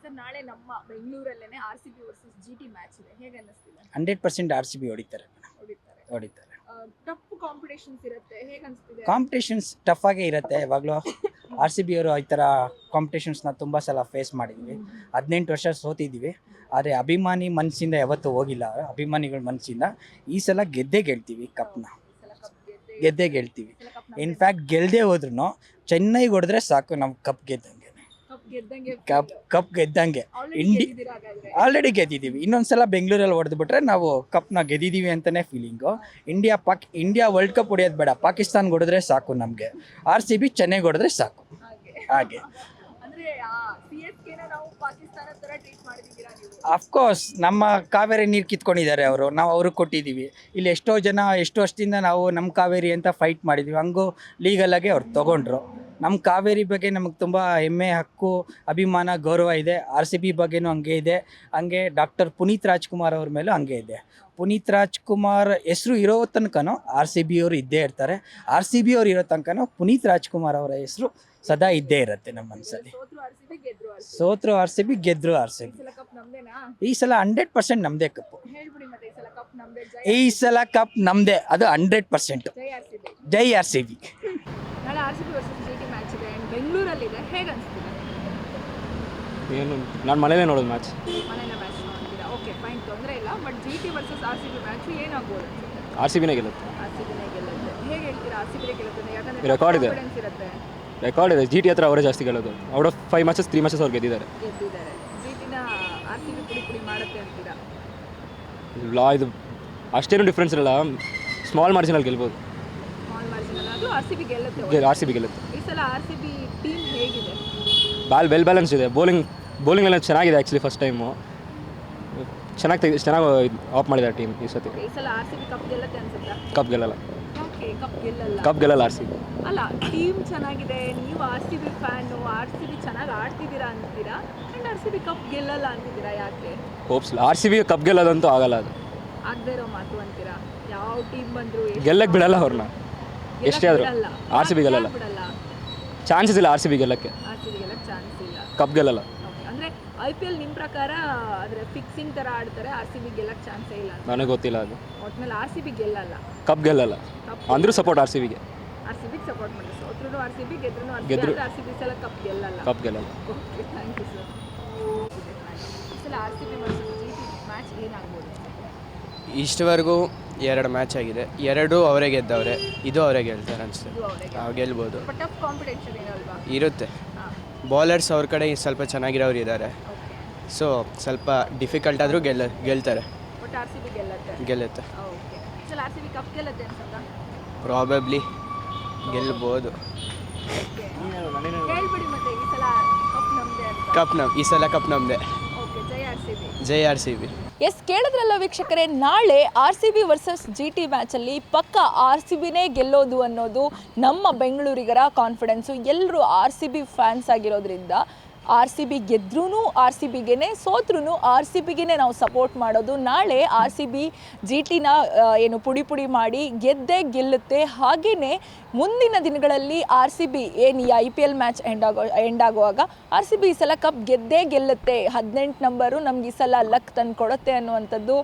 Sir ನಾಳೆ ನಮ್ಮ ಬೆಂಗಳೂರಲ್ಲೇನೆ RCB versus GT match ಇದೆ, ಹೇಗೆ ಅನ್ನಿಸ್ತಿದೆ? 100% RCB ಹೊಡಿತಾರೆ. ಟಫ್ ಕಾಂಪಿಟೇಷನ್ಸ್ ಇರುತ್ತೆ, ಹೇಗೆ ಅನಿಸ್ತಿದೆ? ಕಾಂಪಿಟೇಷನ್ಸ್ ಟಫ್ ಆಗೇ ಇರುತ್ತೆ. ಯಾವಾಗಲೂ RCB ಅವರು ಈ ಥರ ಕಾಂಪಿಟೇಷನ್ಸ್ನ ತುಂಬ ಸಲ ಫೇಸ್ ಮಾಡಿದ್ವಿ. 18 ವರ್ಷ ಸೋತಿದ್ದೀವಿ, ಆದರೆ ಅಭಿಮಾನಿ ಮನಸ್ಸಿಂದ ಯಾವತ್ತೂ ಹೋಗಿಲ್ಲ. ಅಭಿಮಾನಿಗಳ ಮನಸ್ಸಿಂದ ಈ ಸಲ ಗೆದ್ದೇ ಗೆಲ್ತೀವಿ. ಕಪ್ನ ಗೆದ್ದೇ ಗೆಲ್ತೀವಿ. ಇನ್ಫ್ಯಾಕ್ಟ್ ಗೆಲ್ಲದೆ ಹೋದ್ರೂ ಚೆನ್ನೈಗೆ ಹೊಡೆದ್ರೆ ಸಾಕು, ನಾವು ಕಪ್ ಗೆದ್ದಂಗೆ. ಕಪ್ ಗೆದ್ದಂಗೆ. ಆಲ್ರೆಡಿ ಗೆದ್ದಿದ್ದೀವಿ. ಇನ್ನೊಂದ್ಸಲ ಬೆಂಗಳೂರಲ್ಲಿ ಹೊಡೆದ್ಬಿಟ್ರೆ ನಾವು ಕಪ್ನ ಗೆದ್ದಿದ್ದೀವಿ ಅಂತಲೇ ಫೀಲಿಂಗು. ಇಂಡಿಯಾ ವರ್ಲ್ಡ್ ಕಪ್ ಹೊಡೆಯೋದು ಬೇಡ, ಪಾಕಿಸ್ತಾನ್ಗೆ ಹೊಡೆದ್ರೆ ಸಾಕು ನಮಗೆ. RCB ಚೆನ್ನೈಗೆ ಹೊಡೆದ್ರೆ ಸಾಕು. ಹಾಗೆ ಅಫ್ಕೋರ್ಸ್ ನಮ್ಮ ಕಾವೇರಿ ನೀರು ಕಿತ್ಕೊಂಡಿದ್ದಾರೆ ಅವರು, ನಾವು ಅವ್ರಿಗೆ ಕೊಟ್ಟಿದ್ದೀವಿ. ಇಲ್ಲಿ ಎಷ್ಟೋ ಜನ ಎಷ್ಟು ವರ್ಷದಿಂದ ನಾವು ನಮ್ಮ ಕಾವೇರಿ ಅಂತ ಫೈಟ್ ಮಾಡಿದ್ದೀವಿ, ಹಂಗೂ ಲೀಗಲಾಗೆ ಅವ್ರು ತೊಗೊಂಡ್ರು. ನಮ್ಮ ಕಾವೇರಿ ಬಗ್ಗೆ ನಮಗೆ ತುಂಬ ಹೆಮ್ಮೆ, ಹಕ್ಕು, ಅಭಿಮಾನ, ಗೌರವ ಇದೆ. RCB ಬಗ್ಗೆನೂ ಹಂಗೆ ಇದೆ. ಹಂಗೆ ಡಾಕ್ಟರ್ ಪುನೀತ್ ರಾಜ್ಕುಮಾರ್ ಅವ್ರ ಮೇಲೂ ಹಂಗೆ ಇದೆ. ಪುನೀತ್ ರಾಜ್ಕುಮಾರ್ ಹೆಸರು ಇರೋ ತನಕನೂ RCB ಅವರು ಇದ್ದೇ ಇರ್ತಾರೆ. RCB ಅವ್ರು ಇರೋ ತನಕನೂ ಪುನೀತ್ ರಾಜ್ಕುಮಾರ್ ಅವರ ಹೆಸರು ಸದಾ ಇದ್ದೇ ಇರುತ್ತೆ ನಮ್ಮ ಮನಸ್ಸಲ್ಲಿ. ಸೋತ್ರು RCB, ಗೆದ್ರು RCB. ಈ ಸಲ 100% ನಮ್ಮದೇ ಕಪ್ಪು. ಈ ಸಲ ಕಪ್ ನಮ್ಮದೇ, ಅದು 100%. ಜೈ RCB. ನಾಳೆ RCB ವರ್ಸಸ್ GT ಮ್ಯಾಚ್ ಇದೆ, ಬೆಂಗಳೂರಲ್ಲಿದೆ, ಹೇಗೆ ಅನಿಸ್ತಿದೆ? ಏನು, ನಾನು ಮನೇಲೇ ನೋಡೋದು ಮ್ಯಾಚ್. ಮನೇಲೆ ಮ್ಯಾಚ್ ನೋಡ್ತೀರಾ? ಓಕೆ, ಫೈನ್, ತೊಂದರೆ ಇಲ್ಲ. But GT versus RCB match ಏನಾಗ್ಬೋದು? RCBನೇ ಗೆಲ್ಲುತ್ತೆ. RCBನೇ ಗೆಲ್ಲುತ್ತೆ. ಹೇಗೆ ಹೇಳ್ತೀರಾ RCBನೇ ಗೆಲ್ಲುತ್ತೆ? ಯಾಕಂದ್ರೆ ರೆಕಾರ್ಡ್ ಇದೆ. ಕಾನ್ಫಿಡೆನ್ಸ್ ಇರುತ್ತೆ. ರೆಕಾರ್ಡ್ ಇದೆ. GT ಹತ್ರ ಅವರೇ ಜಾಸ್ತಿ ಗೆಲ್ಲೋದು. ಔಟ್ ಆಫ್ 5 ಮ್ಯಾಚಸ್ 3 ಮ್ಯಾಚಸ್ ಅವ್ರು ಗೆದ್ದಿದ್ದಾರೆ. GTನ RCB ಪುಡಿ ಮಾಡುತ್ತೆ ಅಂತೀರಾ? ಇದು ಅಷ್ಟೇನು ಡಿಫ್ರೆನ್ಸ್ ಇರಲ್ಲ, ಸ್ಮಾಲ್ ಮಾರ್ಜಿನಲ್ಲಿ ಗೆಲ್ಬೋದು. ಸ್ಮಾಲ್ ಮಾರ್ಜಿನಲ್ ಆದರೂ RCB ಗೆಲ್ಲುತ್ತೆ. RCB ಗೆಲ್ಲುತ್ತೆ. ಈ ಸಲ RCB ಟೀಮ್ ಹೇಗಿದೆ? ವೆಲ್ ಬ್ಯಾಲೆನ್ಸ್ ಇದೆ. ಬೌಲಿಂಗ್ ಎಲ್ಲ ಚೆನ್ನಾಗಿದೆ. ಆ್ಯಕ್ಚುಲಿ ಫಸ್ಟ್ ಟೈಮು ಚೆನ್ನಾಗಿ ಆಫ್ ಮಾಡಿದ್ದಾರೆ ಟೀಮ್ ಈ ಸತಿ. ಈ ಸಲ RCB ಕಪ್ ಗೆಲ್ಲುತ್ತೆ ಅನ್ಸುತ್ತಾ? ಕಪ್ ಗೆಲ್ಲಲ್ಲ. ಓಕೆ, ಕಪ್ ಗೆಲ್ಲಲ್ಲ RCB. ಅಲ್ಲ, ಟೀಮ್ ಚೆನ್ನಾಗಿದೆ, ನೀವು RCB ಫ್ಯಾನು, RCB ಚೆನ್ನಾಗಿ ಆಡ್ತಿದ್ದೀರಾ ಅಂತೀರಾ, ಆ್ಯಂಡ್ RCB ಕಪ್ ಗೆಲ್ಲಲ್ಲ ಅಂತಿದ್ದೀರಾ, ಯಾಕೆ? ಹೋಪ್ಸ್ RCB ಕಪ್ ಗೆಲ್ಲೋದಂತೂ ಆಗಲ್ಲ. ಅದು ಆಗದೇ ಇರೋ ಮಾತು ಅಂತೀರಾ? ಯಾವ ಟೀಮ್ ಬಂದರೂ ಗೆಲ್ಲಕ್ಕೆ ಬಿಡಲ್ಲ ಅವ್ರನ್ನ, ಎಷ್ಟೇ ಆದರೂ. RCB ಗೆಲ್ಲಲ್ಲ, ಚಾನ್ಸಸ್ ಇಲ್ಲ. RCB ಗೆಲ್ಲಕ್ಕೆ ಚಾನ್ಸ್ ಇಲ್ಲ. ಕಪ್ ಗೆಲ್ಲಲ್ಲ. ಅಂದರೆ IPL ನಿಮ್ಮ ಪ್ರಕಾರ ಆದರೆ ಫಿಕ್ಸಿಂಗ್ ಥರ ಆಡ್ತಾರೆ, RCB ಗೆಲ್ಲಕ್ಕೆ ಚಾನ್ಸೇ ಇಲ್ಲ? ನನಗೆ ಗೊತ್ತಿಲ್ಲ ಅದು. ಒಟ್ನಲ್ಲಿ RCB ಗೆಲ್ಲಲ್ಲ, ಕಪ್ ಗೆಲ್ಲಲ್ಲ. ಅಂದರೂ ಸಪೋರ್ಟ್ RCBಗೆ. RCBಗೆ ಸಪೋರ್ಟ್ ಮಾಡಿ. ಸೋತ್ರೂ RCB, ಗೆದ್ರು RCB ಸಲ ಕಪ್ ಗೆಲ್ಲಲ್ಲ. Okay, thank you sir. ಈ ಸಲ RCB ವರ್ಸಸ್ GT ಮ್ಯಾಚ್ ಏನಾಗ್ಬೋದು? ಇಷ್ಟವರೆಗೂ 2 ಮ್ಯಾಚ್ ಆಗಿದೆ, 2 ಅವರೇ ಗೆದ್ದವ್ರೆ. ಇದು ಅವರೇ ಗೆಲ್ತಾರೆ ಅನಿಸುತ್ತೆ. ಗೆಲ್ಬೋದು. ಟಫ್ ಕಾಂಪಿಟೇಷನ್ ಏನಲ್ವಾ? ಇರುತ್ತೆ. ಬೌಲರ್ಸ್ ಅವ್ರ ಕಡೆ ಸ್ವಲ್ಪ ಚೆನ್ನಾಗಿರೋರು ಇದ್ದಾರೆ, ಸೊ ಸ್ವಲ್ಪ ಡಿಫಿಕಲ್ಟ್ ಆದರೂ ಗೆಲ್ತಾರೆ. But RCB ಗೆಲ್ಲುತ್ತೆ. ಓಕೆ, ಈ ಸಲ RCB ಕಪ್ ಗೆಲ್ಲುತ್ತೆ ಅನ್ಸುತ್ತಾ? ಪ್ರಾಬಬ್ಲಿ ಗೆಲ್ಬೋದು. ಹೇಳ್ಬಿಡಿ ಮತ್ತೆ, ಈ ಸಲ ಕಪ್ ನಮ್ಮದೇ ಅಂತ. ಈ ಸಲ ಕಪ್ ನಮ್ಮದೇ. ಓಕೆ, ಜೈ RCB. ಎಸ್, ಕೇಳಿದ್ರಲ್ಲ ವೀಕ್ಷಕರೇ, ನಾಳೆ RCB ವರ್ಸಸ್ GT ಮ್ಯಾಚಲ್ಲಿ ಪಕ್ಕ RCBನೇ ಗೆಲ್ಲೋದು ಅನ್ನೋದು ನಮ್ಮ ಬೆಂಗಳೂರಿಗರ ಕಾನ್ಫಿಡೆನ್ಸು. ಎಲ್ಲರೂ RCB ಫ್ಯಾನ್ಸ್ ಆಗಿರೋದ್ರಿಂದ RCB ಗೆದ್ರೂ RCBಗೇನೆ, ಸೋತ್ರೂ RCBಗೇನೆ ನಾವು ಸಪೋರ್ಟ್ ಮಾಡೋದು. ನಾಳೆ RCB GTನ ಏನು ಪುಡಿ ಮಾಡಿ ಗೆಲ್ಲುತ್ತೆ. ಹಾಗೆಯೇ ಮುಂದಿನ ದಿನಗಳಲ್ಲಿ RCB ಏನು ಈ IPL ಮ್ಯಾಚ್ ಎಂಡ್ ಆಗುವಾಗ RCB ಈ ಸಲ ಕಪ್ ಗೆಲ್ಲುತ್ತೆ. 18 ನಂಬರು ನಮ್ಗೆ ಈ ಸಲ ಲಕ್ ತಂದು ಕೊಡುತ್ತೆ ಅನ್ನುವಂಥದ್ದು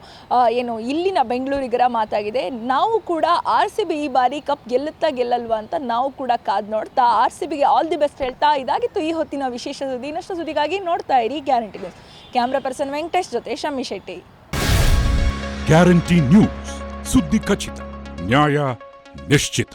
ಏನು ಇಲ್ಲಿನ ಬೆಂಗಳೂರಿಗರ ಮಾತಾಗಿದೆ. ನಾವು ಕೂಡ RCB ಈ ಬಾರಿ ಕಪ್ ಗೆಲ್ಲಲ್ವಾ ಅಂತ ನಾವು ಕೂಡ ಕಾದು ನೋಡ್ತಾ RCBಗೆ ಆಲ್ ದಿ ಬೆಸ್ಟ್ ಹೇಳ್ತಾ ಇದಾಗಿತ್ತು ಈ ಹೊತ್ತಿನ ವಿಶೇಷ ಸುದ್ದಿ. ಇನ್ನಷ್ಟು ಸುದ್ದಿಗಾಗಿ ನೋಡ್ತಾ ಇರಿ guarantee news. Camera person Venkatesh ಜೊತೆ ಶಮ್ಮಿ ಶೆಟ್ಟಿ. ಗ್ಯಾರಂಟಿ ನ್ಯೂಸ್, ಸುದ್ದಿ ಖಚಿತ, ನ್ಯಾಯ ನಿಶ್ಚಿತ.